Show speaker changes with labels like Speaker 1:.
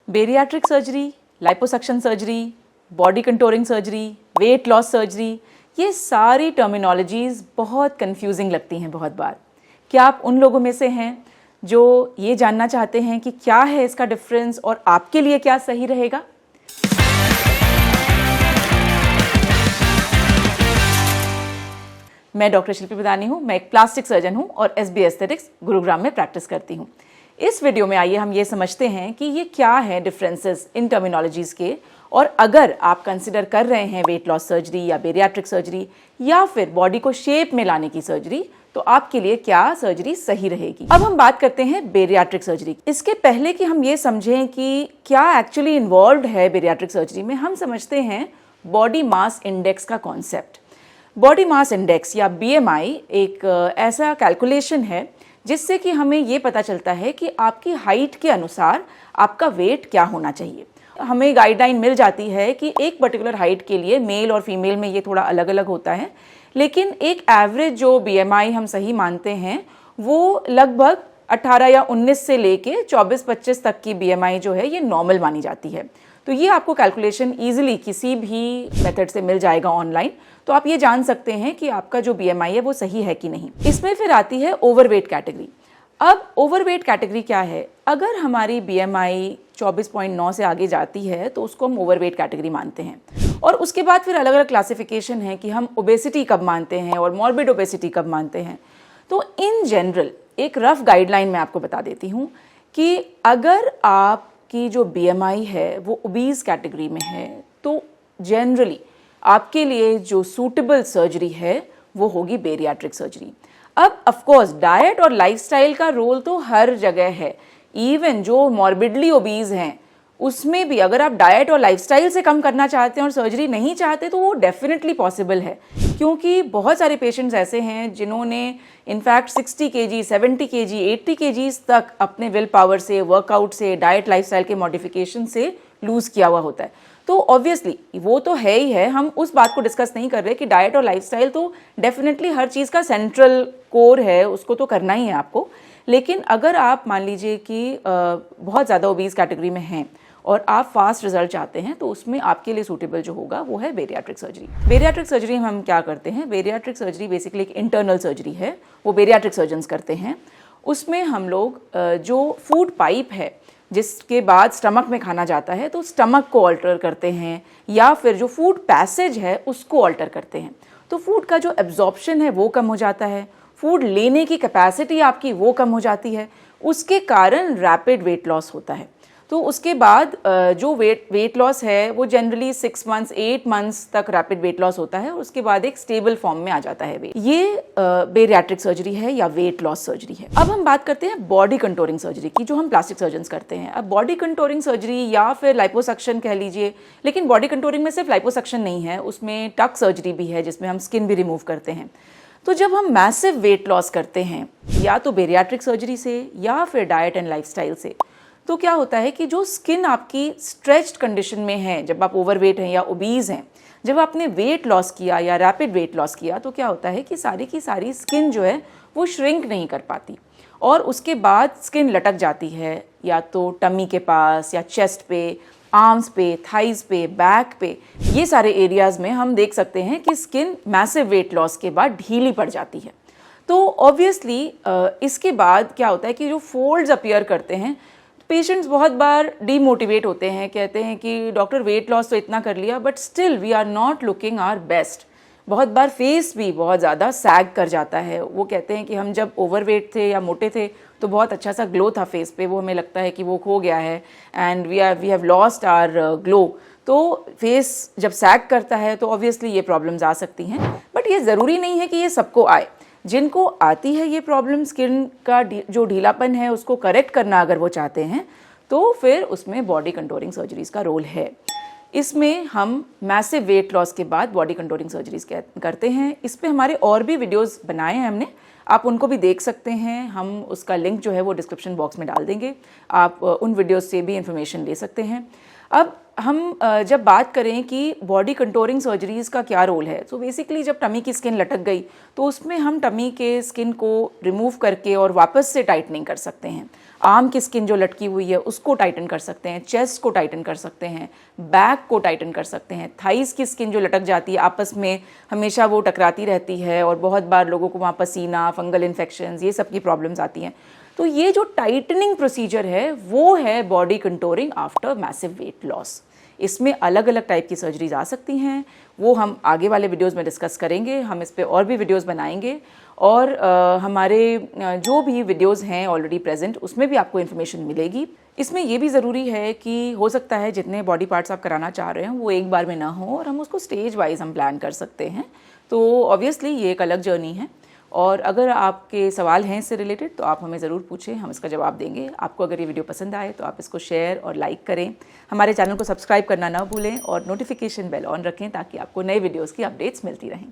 Speaker 1: Bariatric surgery, liposuction surgery, body contouring surgery, weight loss surgery, ये सारी terminologies बहुत confusing लगती हैं बहुत बार। क्या आप उन लोगों में से हैं जो ये जानना चाहते हैं कि क्या है इसका डिफरेंस और आपके लिए क्या सही रहेगा? मैं डॉक्टर शिल्पी बदानी हूँ। मैं एक प्लास्टिक सर्जन हूँ और SB एस्थेटिक्स गुरुग्राम में प्रैक्टिस करती हूँ। इस वीडियो में आइए हम ये समझते हैं कि ये क्या है डिफरेंसेस इन टर्मिनोलॉजीज़ के, और अगर आप कंसिडर कर रहे हैं वेट लॉस सर्जरी या बेरियाट्रिक सर्जरी या फिर बॉडी को शेप में लाने की सर्जरी, तो आपके लिए क्या सर्जरी सही रहेगी। अब हम बात करते हैं बेरियाट्रिक सर्जरी। इसके पहले कि हम ये समझें कि क्या एक्चुअली इन्वॉल्व्ड है बेरियाट्रिक सर्जरी में, हम समझते हैं बॉडी मास इंडेक्स का कॉन्सेप्ट। बॉडी मास इंडेक्स या BMI एक ऐसा कैलकुलेशन है जिससे कि हमें ये पता चलता है कि आपकी हाइट के अनुसार आपका वेट क्या होना चाहिए। हमें गाइडलाइन मिल जाती है कि एक पर्टिकुलर हाइट के लिए मेल और फीमेल में ये थोड़ा अलग अलग होता है, लेकिन एक एवरेज जो BMI हम सही मानते हैं वो लगभग 18 या 19 से लेके 24-25 तक की BMI जो है ये नॉर्मल मानी जाती है। तो ये आपको कैलकुलेशन ईजिली किसी भी मेथड से मिल जाएगा ऑनलाइन, तो आप ये जान सकते हैं कि आपका जो BMI है वो सही है कि नहीं। इसमें फिर आती है ओवरवेट कैटेगरी। अब ओवरवेट कैटेगरी क्या है? अगर हमारी BMI 24.9 से आगे जाती है तो उसको हम ओवरवेट कैटेगरी मानते हैं। और उसके बाद फिर अलग अलग क्लासिफिकेशन है कि हम ओबेसिटी कब मानते हैं और मॉर्बिड ओबेसिटी कब मानते हैं। तो इन जनरल एक रफ गाइडलाइन मैं आपको बता देती हूँ कि अगर आपकी जो BMI है वो ओबीज कैटेगरी में है तो जनरली आपके लिए जो सूटेबल सर्जरी है वो होगी बेरियाट्रिक सर्जरी। अब ऑफ कोर्स डाइट और लाइफस्टाइल का रोल तो हर जगह है। इवन जो मॉर्बिडली ओबीज हैं उसमें भी अगर आप डाइट और लाइफस्टाइल से कम करना चाहते हैं और सर्जरी नहीं चाहते तो वो डेफिनेटली पॉसिबल है, क्योंकि बहुत सारे पेशेंट्स ऐसे हैं जिन्होंने इनफैक्ट 60 kg, 70 kg, 80 kg तक अपने विल पावर से, वर्कआउट से, डाइट लाइफस्टाइल के मॉडिफिकेशन से लूज़ किया हुआ होता है। तो ऑब्वियसली वो तो है ही है, हम उस बात को डिस्कस नहीं कर रहे कि डाइट और लाइफस्टाइल तो डेफिनेटली हर चीज़ का सेंट्रल कोर है, उसको तो करना ही है आपको। लेकिन अगर आप मान लीजिए कि बहुत ज़्यादा ओबीज कैटेगरी में हैं और आप फास्ट रिजल्ट चाहते हैं तो उसमें आपके लिए सूटेबल जो होगा वो है बेरियाट्रिक सर्जरी। बेरियाट्रिक सर्जरी में हम क्या करते हैं? बेरियाट्रिक सर्जरी बेसिकली एक इंटरनल सर्जरी है, वो बेरियाट्रिक सर्जन्स करते हैं। उसमें हम लोग जो फूड पाइप है जिसके बाद स्टमक में खाना जाता है तो स्टमक को ऑल्टर करते हैं, या फिर जो फूड पैसेज है उसको ऑल्टर करते हैं। तो फूड का जो एब्जॉर्प्शन है वो कम हो जाता है, फूड लेने की कैपेसिटी आपकी वो कम हो जाती है, उसके कारण रैपिड वेट लॉस होता है। तो उसके बाद जो वेट लॉस है वो जनरली 6 months 8 months तक रैपिड वेट लॉस होता है और उसके बाद एक स्टेबल फॉर्म में आ जाता है वेट। ये बेरियाट्रिक सर्जरी है या वेट लॉस सर्जरी है। अब हम बात करते हैं बॉडी कंटोरिंग सर्जरी की, जो हम प्लास्टिक सर्जन्स करते हैं। अब बॉडी कंटोरिंग सर्जरी या फिर लाइपोसक्शन कह लीजिए, लेकिन बॉडी कंटोरिंग में सिर्फ लाइपोसक्शन नहीं है, उसमें टक सर्जरी भी है जिसमें हम स्किन भी रिमूव करते हैं। तो जब हम मैसिव वेट लॉस करते हैं या तो बेरियाट्रिक सर्जरी से या फिर डाइट एंड लाइफस्टाइल से, तो क्या होता है कि जो स्किन आपकी स्ट्रेच्ड कंडीशन में है, जब आप ओवरवेट हैं या ओबीज हैं, जब आपने वेट लॉस किया या रैपिड वेट लॉस किया तो क्या होता है कि सारी की सारी स्किन जो है वो श्रिंक नहीं कर पाती और उसके बाद स्किन लटक जाती है, या तो टमी के पास या चेस्ट पे, आर्म्स पे, थाइज पे, बैक पे, ये सारे एरियाज में हम देख सकते हैं कि स्किन मैसिव वेट लॉस के बाद ढीली पड़ जाती है। तो ऑब्वियसली इसके बाद क्या होता है कि जो फोल्ड्स अपीयर करते हैं, पेशेंट्स बहुत बार डीमोटिवेट होते हैं, कहते हैं कि डॉक्टर वेट लॉस तो इतना कर लिया but still we are not looking our best. बहुत बार फेस भी बहुत ज़्यादा सैग कर जाता है। वो कहते हैं कि हम जब ओवरवेट थे या मोटे थे तो बहुत अच्छा सा ग्लो था फेस पे, वो हमें लगता है कि वो खो गया है and we have lost our glow. तो फेस जब सैग करता है तो ऑब्वियसली ये प्रॉब्लम्स आ सकती हैं, बट ये ज़रूरी नहीं है कि ये सबको आए। जिनको आती है ये प्रॉब्लम, स्किन का जो ढीलापन है उसको करेक्ट करना अगर वो चाहते हैं तो फिर उसमें बॉडी कंटोरिंग सर्जरीज़ का रोल है। इसमें हम मैसिव वेट लॉस के बाद बॉडी कंटोरिंग सर्जरीज़ करते हैं। इस पे हमारे और भी वीडियोस बनाए हैं हमने, आप उनको भी देख सकते हैं। हम उसका लिंक जो है वो डिस्क्रिप्शन बॉक्स में डाल देंगे, आप उन वीडियोस से भी इंफॉर्मेशन ले सकते हैं। अब हम जब बात करें कि बॉडी कंटूरिंग सर्जरीज़ का क्या रोल है, तो बेसिकली जब टमी की स्किन लटक गई तो उसमें हम टमी के स्किन को रिमूव करके और वापस से टाइटनिंग कर सकते हैं। आर्म की स्किन जो लटकी हुई है उसको टाइटन कर सकते हैं, चेस्ट को टाइटन कर सकते हैं, बैक को टाइटन कर सकते हैं। थाइस की स्किन जो लटक जाती है आपस में, हमेशा वो टकराती रहती है और बहुत बार लोगों को वहाँ पसीना, फंगल इन्फेक्शंस, ये सब की प्रॉब्लम्स आती हैं। तो ये जो टाइटनिंग प्रोसीजर है वो है body contouring after massive weight loss. इसमें अलग अलग टाइप की सर्जरीज आ सकती हैं, वो हम आगे वाले वीडियोस में डिस्कस करेंगे। हम इस पे और भी वीडियोस बनाएंगे और हमारे जो भी वीडियोस हैं ऑलरेडी प्रेजेंट उसमें भी आपको इन्फॉर्मेशन मिलेगी। इसमें ये भी ज़रूरी है कि हो सकता है जितने बॉडी पार्ट्स आप कराना चाह रहे हैं वो एक बार में ना हो और हम उसको स्टेज वाइज हम प्लान कर सकते हैं। तो ऑब्वियसली ये एक अलग जर्नी है और अगर आपके सवाल हैं इससे रिलेटेड तो आप हमें ज़रूर पूछें, हम इसका जवाब देंगे। आपको अगर ये वीडियो पसंद आए तो आप इसको शेयर और लाइक करें। हमारे चैनल को सब्सक्राइब करना ना भूलें और नोटिफिकेशन बेल ऑन रखें ताकि आपको नए वीडियोज़ की अपडेट्स मिलती रहें।